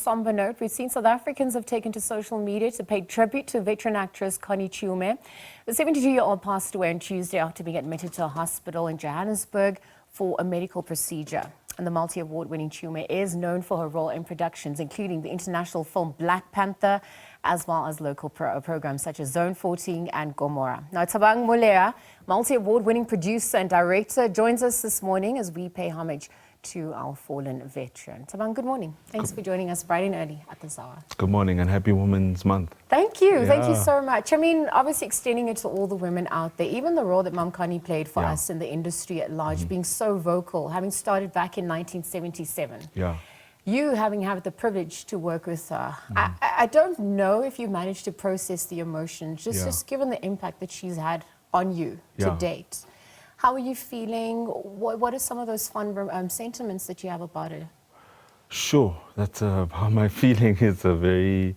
somber note, we've seen South Africans have taken to social media to pay tribute to veteran actress Connie Chiume. The 72-year-old passed away on Tuesday after being admitted to a hospital in Johannesburg for a medical procedure. And the multi-award winning Chiume is known for her role in productions, including the international film Black Panther, as well as local programs such as Zone 14 and Gomora. Now, Thabang Moleya, multi-award winning producer and director, joins us this morning as we pay homage to our fallen veteran. Thabang, good morning. Thanks for joining us bright and early at this hour. Good morning and happy Women's Month. Thank you. Thank you so much. I mean, obviously extending it to all the women out there, even the role that Mum Connie played for us in the industry at large, being so vocal, having started back in 1977. You having had the privilege to work with her. I don't know if you managed to process the emotions, just given the impact that she's had on you to date. How are you feeling? What are some of those fond sentiments that you have about it? Sure, that's how my feeling is a very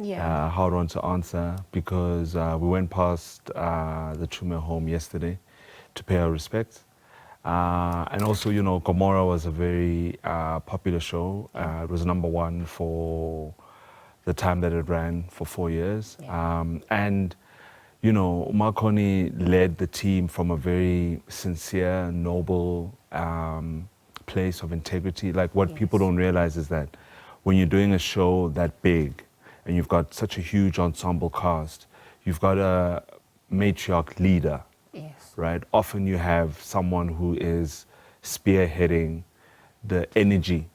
hard one to answer, because we went past the Chiume home yesterday to pay our respects. And also, you know, Gomora was a very popular show. It was #1 for the time that it ran for 4 years. And you know, Connie led the team from a very sincere, noble place of integrity. Like, what people don't realize is that when you're doing a show that big and you've got such a huge ensemble cast, you've got a matriarch leader, right? Often you have someone who is spearheading the energy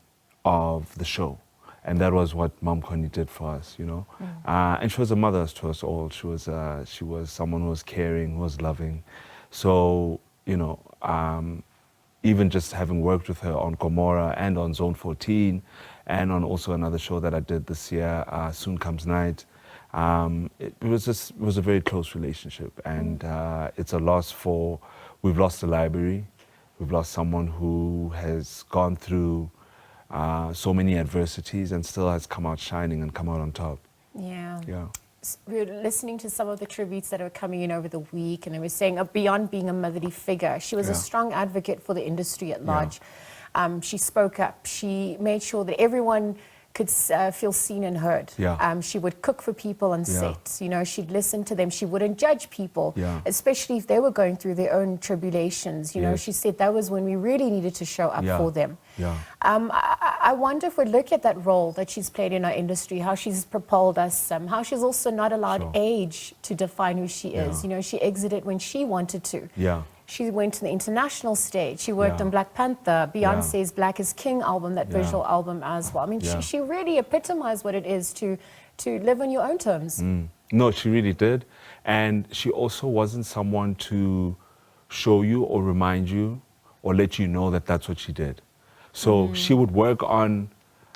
of the show. And that was what Mum Connie did for us, you know. And she was a mother to us all. She was someone who was caring, who was loving. So, you know, even just having worked with her on Gomora and on Zone 14, and on also another show that I did this year, Soon Comes Night, it was a very close relationship. And it's a loss for, we've lost a library. We've lost someone who has gone through so many adversities and still has come out shining and come out on top. We were listening to some of the tributes that were coming in over the week, and they were saying beyond being a motherly figure, she was a strong advocate for the industry at large. She spoke up. She made sure that everyone could feel seen and heard. She would cook for people on set. You know, she'd listen to them. She wouldn't judge people, especially if they were going through their own tribulations. You know, she said that was when we really needed to show up for them. I wonder, if we look at that role that she's played in our industry, how she's propelled us, how she's also not allowed age to define who she is. You know, she exited when she wanted to. She went to the international stage. She worked on Black Panther, Beyonce's Black is King album, that visual album as well. I mean, she really epitomized what it is to live on your own terms. No, she really did. And she also wasn't someone to show you or remind you or let you know that that's what she did. So she would work on,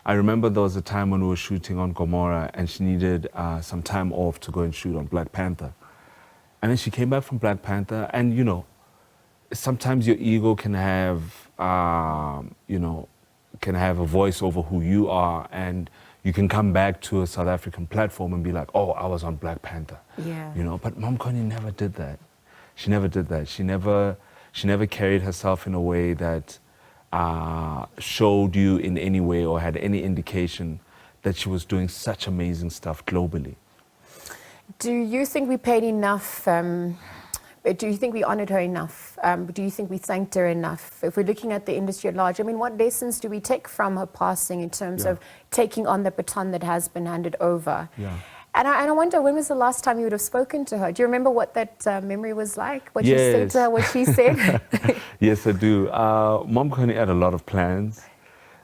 I remember there was a time when we were shooting on Gomora and she needed some time off to go and shoot on Black Panther. And then she came back from Black Panther, and you know, sometimes your ego can have, you know, can have a voice over who you are, and you can come back to a South African platform and be like, oh, I was on Black Panther. You know, but Mum Connie never did that. She never did that. She never carried herself in a way that showed you in any way or had any indication that she was doing such amazing stuff globally. Do you think we paid enough? Do you think we honored her enough? Do you think we thanked her enough? If we're looking at the industry at large, I mean, what lessons do we take from her passing in terms of taking on the baton that has been handed over? And I wonder, when was the last time you would have spoken to her? Do you remember what that memory was like? What you said to her, what she said? Yes, I do. Mum Connie had a lot of plans.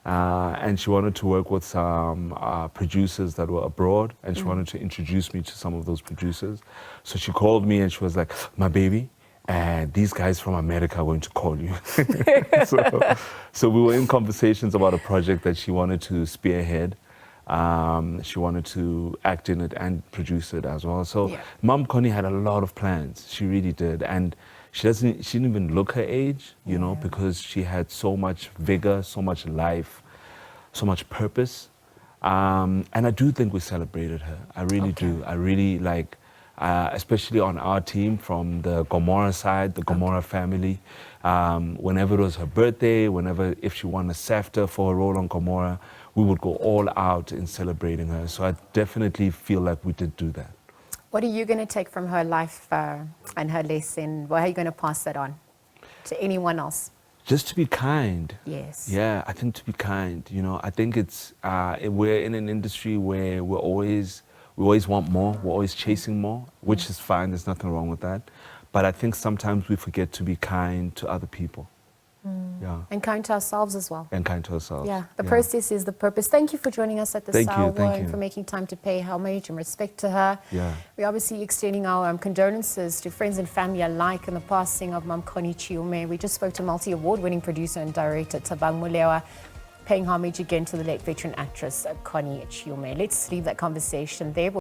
And she wanted to work with some producers that were abroad, and she wanted to introduce me to some of those producers. So she called me and she was like, my baby, these guys from America are going to call you. so we were in conversations about a project that she wanted to spearhead. She wanted to act in it and produce it as well. So Mum Connie had a lot of plans. She really did. And she didn't even look her age, you know, because she had so much vigor, so much life, so much purpose. And I do think we celebrated her. I really do. I really like, especially on our team from the Gomora side, the Gomora family. Whenever it was her birthday, if she won a SAFTA for a role on Gomora, we would go all out in celebrating her. So I definitely feel like we did do that. What are you going to take from her life and her lesson? How are you going to pass that on to anyone else? Just to be kind. Yes. Yeah, I think to be kind. You know, I think it's we're in an industry where we always want more. We're always chasing more, which is fine. There's nothing wrong with that. But I think sometimes we forget to be kind to other people. Yeah. And kind to ourselves as well. And kind to ourselves. Yeah, the process is the purpose. Thank you for joining us at the Thank Salwa and you. for making time to pay homage and respect to her. Yeah. We're obviously extending our condolences to friends and family alike in the passing of Mom Connie Chiume. We just spoke to multi-award-winning producer and director Thabang Moleya, paying homage again to the late veteran actress Connie Chiume. Let's leave that conversation there.